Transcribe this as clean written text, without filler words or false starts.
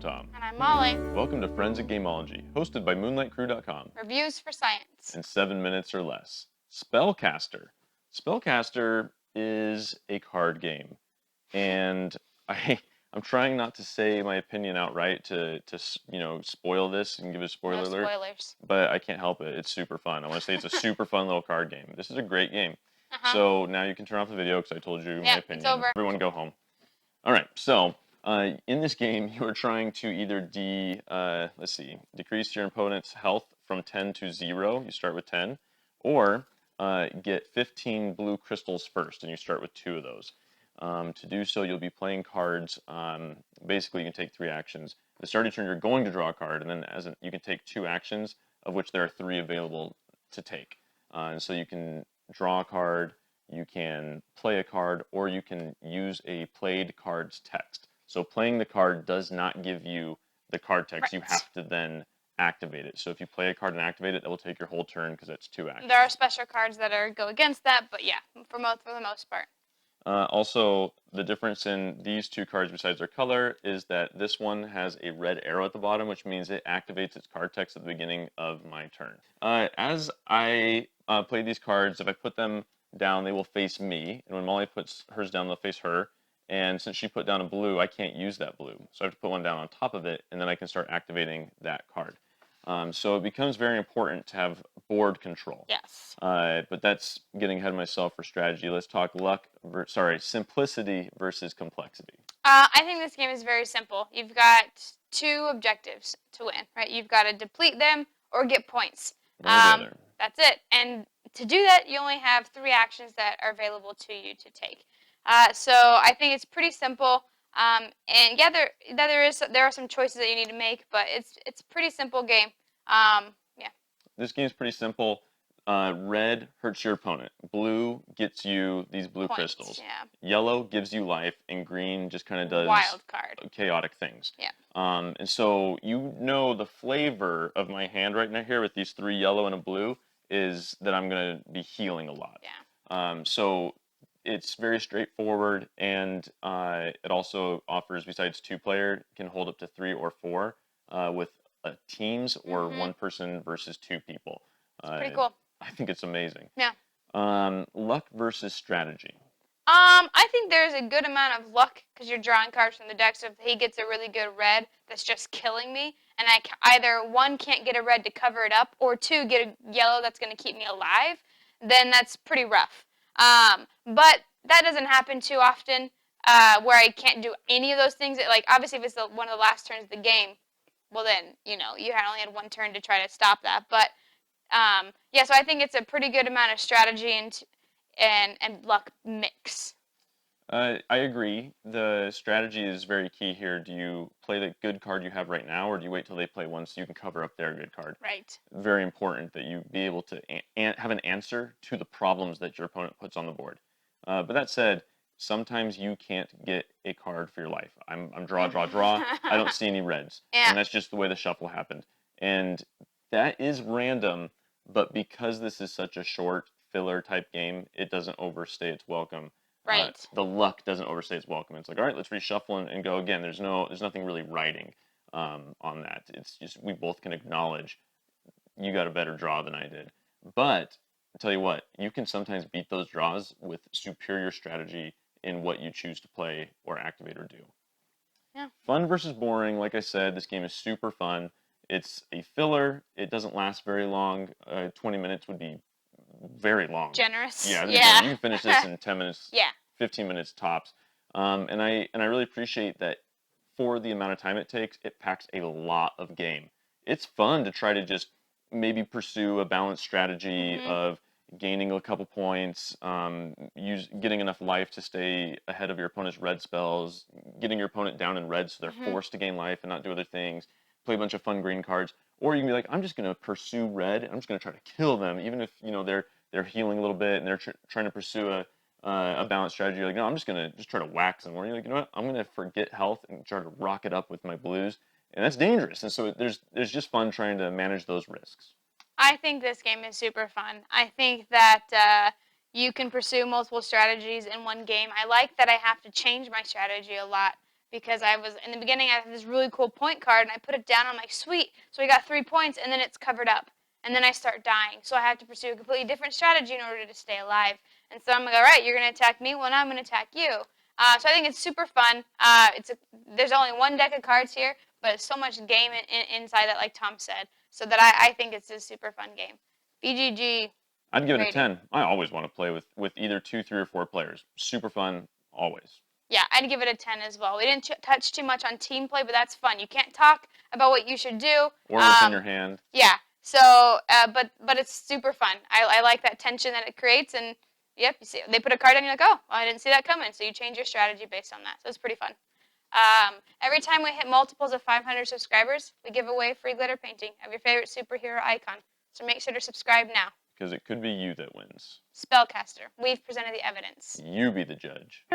Tom. And I'm Molly. Welcome to Friends at Gameology, hosted by MoonlightCrew.com. Reviews for science. In 7 minutes or less. Spellcaster. Spellcaster is a card game, and I'm trying not to say my opinion outright to spoil this and give a spoiler alert. Spoilers. But I can't help it. It's super fun. I want to say it's a super fun little card game. This is a great game. So now you can turn off the video because I told you my opinion. It's over. Everyone go home. All right, so in this game, you are trying to either decrease your opponent's health from 10 to 0, you start with 10, or get 15 blue crystals first, and you start with 2 of those. To do so, you'll be playing cards. Basically, you can take 3 actions. At the start of your turn, you're going to draw a card, and then you can take 2 actions, of which there are 3 available to take. And so you can draw a card, you can play a card, or you can use a played card's text. So playing the card does not give you the card text. Right. You have to then activate it. So if you play a card and activate it, that will take your whole turn because that's 2 actions. There are special cards that go against that, but yeah, for the most part. Also, the difference in these 2 cards besides their color is that this one has a red arrow at the bottom, which means it activates its card text at the beginning of my turn. As I play these cards, if I put them down, they will face me, and when Molly puts hers down, they'll face her. And since she put down a blue, I can't use that blue, so I have to put one down on top of it, and then I can start activating that card. So it becomes very important to have board control. Yes. But that's getting ahead of myself for strategy. Let's talk simplicity versus complexity. I think this game is very simple. You've got 2 objectives to win, right? You've got to deplete them or get points. One or the other. That's it. And to do that, you only have 3 actions that are available to you to take. So I think it's pretty simple. And yeah, there are some choices that you need to make, but it's a pretty simple game. Yeah. This game's pretty simple. Red hurts your opponent. Blue gets you these blue Points, crystals. yeah. Yellow gives you life, and green just kind of does wild card, chaotic things. Yeah. And so you know the flavor of my hand right now here with these 3 yellow and a blue is that I'm going to be healing a lot. Yeah. So it's very straightforward, and it also offers, besides 2-player, it can hold up to 3 or 4 with teams or 1 person versus 2 people. It's pretty cool. I think it's amazing. Yeah. Luck versus strategy. I think there's a good amount of luck because you're drawing cards from the deck. So if he gets a really good red that's just killing me, and I either 1 can't get a red to cover it up, or 2 get a yellow that's going to keep me alive, then that's pretty rough. But that doesn't happen too often, where I can't do any of those things. Like, obviously, if it's one of the last turns of the game, well then, you only had 1 turn to try to stop that. But yeah, so I think it's a pretty good amount of strategy and luck mix. I agree. The strategy is very key here. Do you play the good card you have right now, or do you wait till they play one so you can cover up their good card? Right. Very important that you be able to have an answer to the problems that your opponent puts on the board. But that said, sometimes you can't get a card for your life. I'm draw. I don't see any reds. Yeah. And that's just the way the shuffle happened. And that is random, but because this is such a short filler type game, it doesn't overstay its welcome. Right. The luck doesn't overstay its welcome. It's like, all right, let's reshuffle and go again. There's nothing really writing on that. It's just we both can acknowledge you got a better draw than I did. But I'll tell you what, you can sometimes beat those draws with superior strategy in what you choose to play or activate or do. Yeah. Fun versus boring. Like I said, this game is super fun. It's a filler. It doesn't last very long. 20 minutes would be very long. Generous. Yeah. Yeah. You can finish this in 10 minutes. Yeah. 15 minutes tops. And I really appreciate that for the amount of time it takes, it packs a lot of game. It's fun to try to just maybe pursue a balanced strategy of gaining a couple points, getting enough life to stay ahead of your opponent's red spells, getting your opponent down in red so they're forced to gain life and not do other things, play a bunch of fun green cards. Or you can be like, I'm just going to pursue red, and I'm just going to try to kill them, even if they're healing a little bit and they're trying to pursue a balanced strategy. You're like, no, I'm just going to try to whack them. Or you're like, you know what, I'm going to forget health and try to rock it up with my blues. And that's dangerous. And so there's just fun trying to manage those risks. I think this game is super fun. I think that you can pursue multiple strategies in one game. I like that I have to change my strategy a lot because I was in the beginning. I had this really cool point card, and I put it down. I'm like, sweet. So I got 3 points, and then it's covered up, and then I start dying. So I have to pursue a completely different strategy in order to stay alive. And so I'm like, all right, you're gonna attack me. Well, now I'm gonna attack you. So I think it's super fun. There's only one deck of cards here, but it's so much game inside that, like Tom said. So that I think it's a super fun game. BGG I'd give it a rating. 10. I always want to play with either 2, 3, or 4 players. Super fun, always. Yeah, I'd give it a 10 as well. We didn't touch too much on team play, but that's fun. You can't talk about what you should do. Or what's in your hand. Yeah. So, but it's super fun. I like that tension that it creates, and yep, you see, they put a card in, you're like, oh, well, I didn't see that coming. So you change your strategy based on that. So it's pretty fun. Every time we hit multiples of 500 subscribers, we give away a free glitter painting of your favorite superhero icon. So make sure to subscribe now. Because it could be you that wins. Spellcaster. We've presented the evidence. You be the judge.